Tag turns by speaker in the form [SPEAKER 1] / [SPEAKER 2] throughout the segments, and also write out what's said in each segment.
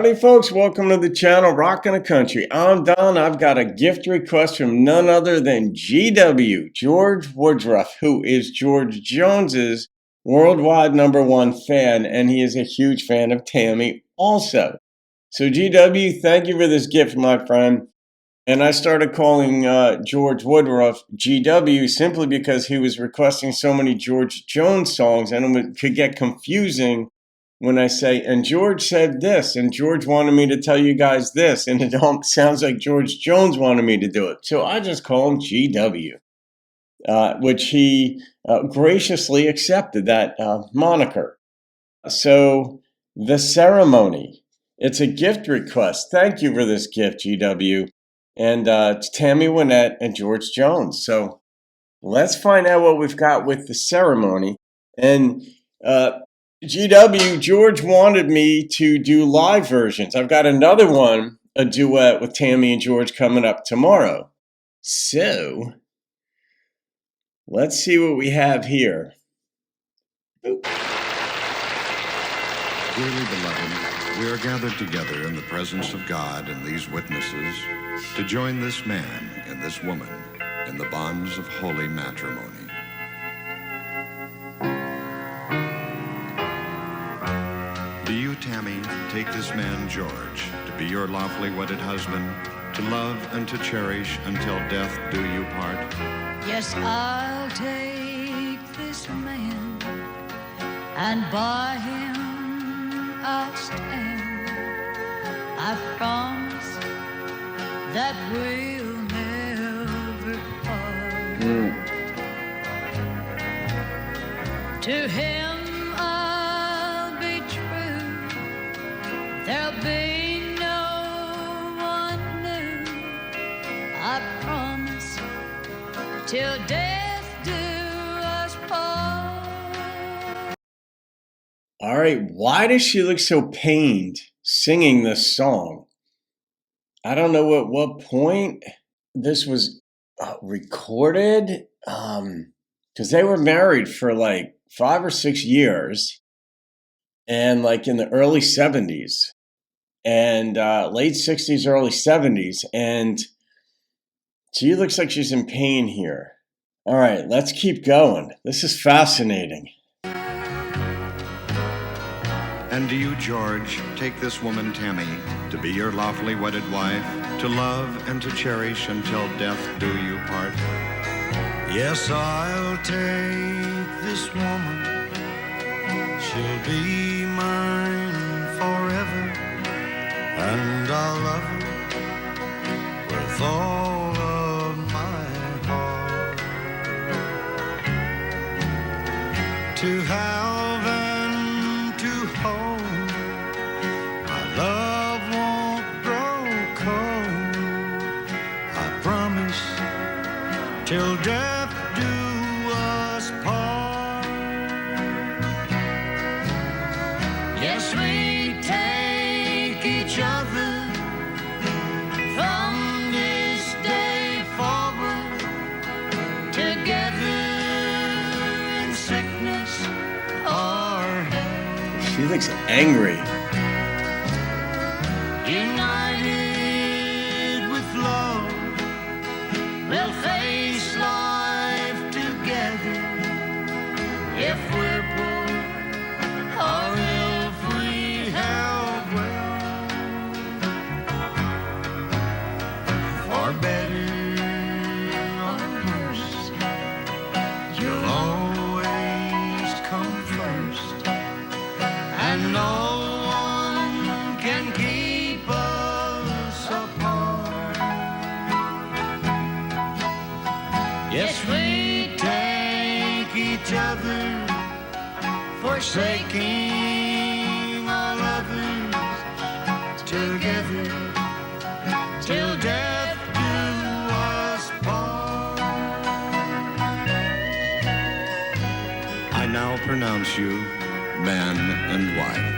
[SPEAKER 1] Howdy, folks. Welcome to the channel, Rockin' the Country. I'm Don. I've got a gift request from none other than GW, George Woodruff, who is George Jones's worldwide #1 fan, and he is a huge fan of Tammy also. So, GW, thank you for this gift, my friend. And I started calling George Woodruff GW simply because he was requesting so many George Jones songs, and it could get confusing when I say, and George said this, and George wanted me to tell you guys this, and it sounds like George Jones wanted me to do it. So I just call him GW, which he graciously accepted that moniker. So the ceremony, it's a gift request. Thank you for this gift, GW. And it's Tammy, Wynette, and George Jones. So let's find out what we've got with the ceremony. And GW, George wanted me to do live versions. I've got another one, a duet with Tammy and George, coming up tomorrow. So let's see what we have here.
[SPEAKER 2] Dearly beloved, we are gathered together in the presence of God and these witnesses to join this man and this woman in the bonds of holy matrimony. Do you, Tammy, take this man, George, to be your lawfully wedded husband, to love and to cherish until death do you part?
[SPEAKER 3] Yes, I'll take this man, and by him I'll stand. I promise that we'll never part. To him I'll be true. There'll be no one new. I promise till death do us part.
[SPEAKER 1] All right, why does she look so pained singing this song? I don't know at what point this was recorded, because they were married for like 5 or 6 years, and like in the early 70s and late 60s, early 70s, and she looks like she's in pain here. All right, let's keep going. This is fascinating.
[SPEAKER 2] And do you, George, take this woman, Tammy, to be your lawfully wedded wife, to love and to cherish until death do you part?
[SPEAKER 4] Yes, I'll take this woman. She'll be mine forever, and I'll love her with all of my heart. To have and to hold, my love won't grow cold. I promise till death do us part.
[SPEAKER 3] Yes, we take each other from this day forward, together in sickness or health.
[SPEAKER 1] She looks angry.
[SPEAKER 3] United with love, we'll face life together. If we're poor or if we have wealth, for better or worse, you'll always come first, and no one can keep us apart. Yes, we take each other, forsaking all others, together till death do us part.
[SPEAKER 2] I now pronounce you man and wife.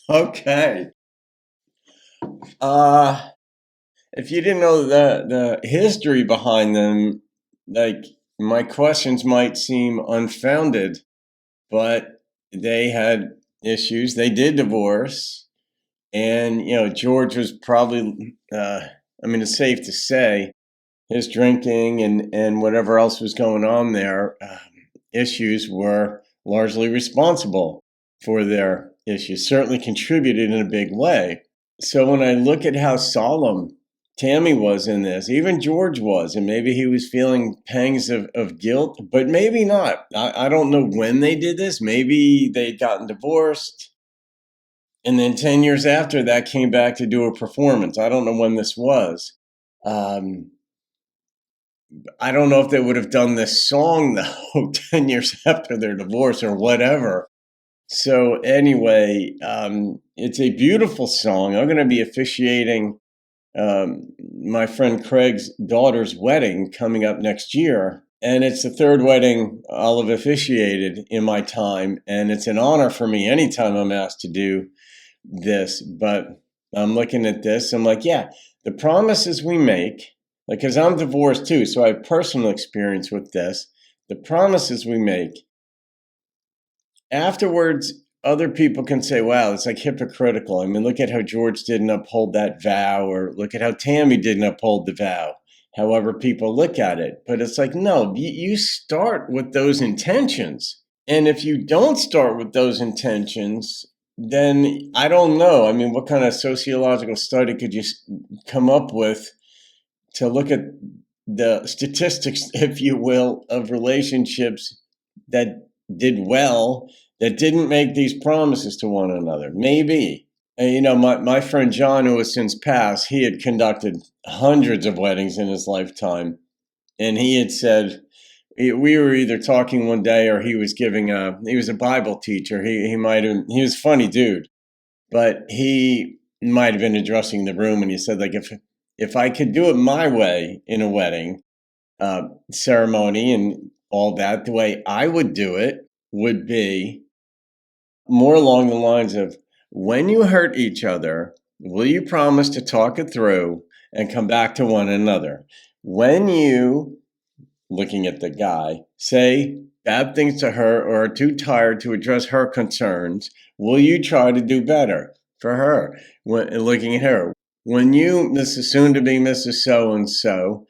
[SPEAKER 1] Okay. If you didn't know the history behind them, like my questions might seem unfounded, but they had issues. They did divorce. And, George was probably, it's safe to say his drinking and whatever else was going on there, issues were largely responsible for their issues, certainly contributed in a big way. So when I look at how solemn Tammy was in this, even George was, and maybe he was feeling pangs of guilt, but maybe not. I don't know when they did this. Maybe they'd gotten divorced. And then 10 years after that came back to do a performance. I don't know when this was. I don't know if they would have done this song, though, 10 years after their divorce or whatever. So anyway, it's a beautiful song. I'm going to be officiating my friend Craig's daughter's wedding coming up next year. And it's the third wedding I'll have officiated in my time. And it's an honor for me anytime I'm asked to do this. But I'm looking at this. I'm like, yeah, the promises we make, because I'm divorced too, so I have personal experience with this. The promises we make, afterwards, other people can say, wow, it's like hypocritical. I mean, look at how George didn't uphold that vow, or look at how Tammy didn't uphold the vow, however people look at it. But it's like, no, you start with those intentions. And if you don't start with those intentions, then I don't know. I mean, what kind of sociological study could you come up with to look at the statistics, if you will, of relationships that did well, that didn't make these promises to one another? Maybe. And, my friend John, who has since passed, he had conducted hundreds of weddings in his lifetime. And he had said, we were either talking one day or he was he was a Bible teacher. He was a funny dude, but he might have been addressing the room. And he said, like, if I could do it my way in a wedding ceremony and all that, the way I would do it would be more along the lines of, when you hurt each other, will you promise to talk it through and come back to one another? When you, looking at the guy, say bad things to her or are too tired to address her concerns, will you try to do better for her? Looking at her, when you, Mrs. Soon-to-be Mrs. So-and-so,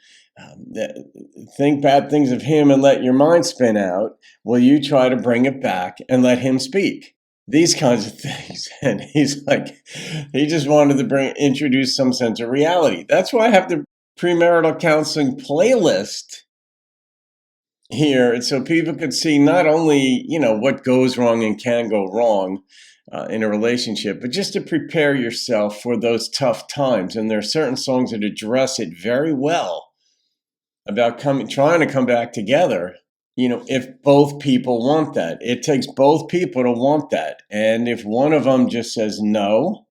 [SPEAKER 1] think bad things of him and let your mind spin out, will you try to bring it back and let him speak? These kinds of things. And he's like, he just wanted to introduce some sense of reality. That's why I have the premarital counseling playlist here. And so people could see not only, what goes wrong and can go wrong in a relationship, but just to prepare yourself for those tough times. And there are certain songs that address it very well about trying to come back together. If both people want that, it takes both people to want that. And if one of them just says, no,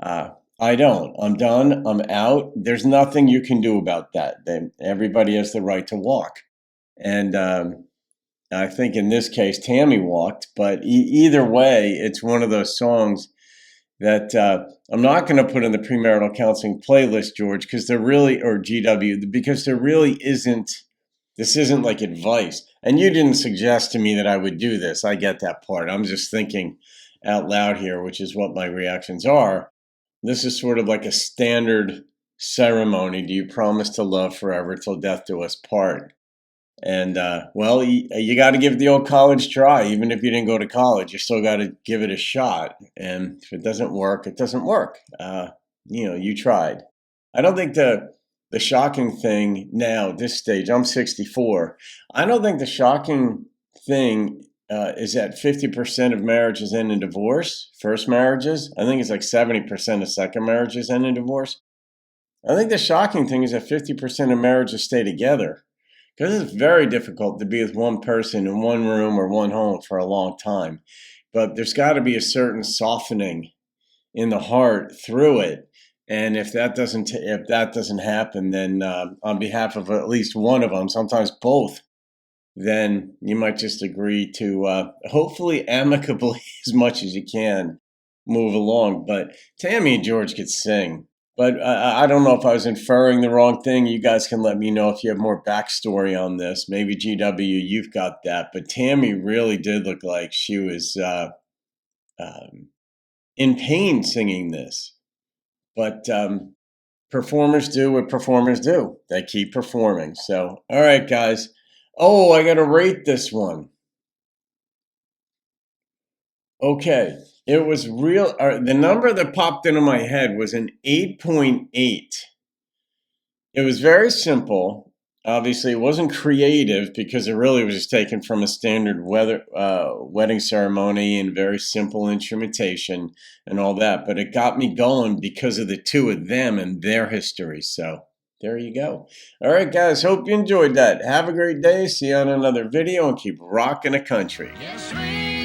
[SPEAKER 1] I don't, I'm done, I'm out, there's nothing you can do about that. Then everybody has the right to walk. And I think in this case, Tammy walked. But either way, it's one of those songs that I'm not going to put in the premarital counseling playlist, George, because or GW, because there really isn't. This isn't like advice. And you didn't suggest to me that I would do this. I get that part. I'm just thinking out loud here, which is what my reactions are. This is sort of like a standard ceremony. Do you promise to love forever till death do us part? And, you got to give the old college try. Even if you didn't go to college, you still got to give it a shot. And if it doesn't work, it doesn't work. You tried. I don't think the shocking thing now, at this stage, I'm 64. I don't think the shocking thing is that 50% of marriages end in divorce, first marriages. I think it's like 70% of second marriages end in divorce. I think the shocking thing is that 50% of marriages stay together. Because it's very difficult to be with one person in one room or one home for a long time. But there's got to be a certain softening in the heart through it. And if that doesn't happen, then on behalf of at least one of them, sometimes both, then you might just agree to hopefully amicably, as much as you can, move along. But Tammy and George could sing. But I don't know if I was inferring the wrong thing. You guys can let me know if you have more backstory on this. Maybe GW, you've got that. But Tammy really did look like she was in pain singing this. But performers do what performers do. They keep performing. So, all right, guys. Oh, I got to rate this one. Okay. It was real. The number that popped into my head was an 8.8. It was very simple. Obviously, it wasn't creative because it really was just taken from a standard wedding ceremony and very simple instrumentation and all that. But it got me going because of the two of them and their history. So there you go. All right, guys. Hope you enjoyed that. Have a great day. See you on another video and keep rocking the country.
[SPEAKER 3] Yes, we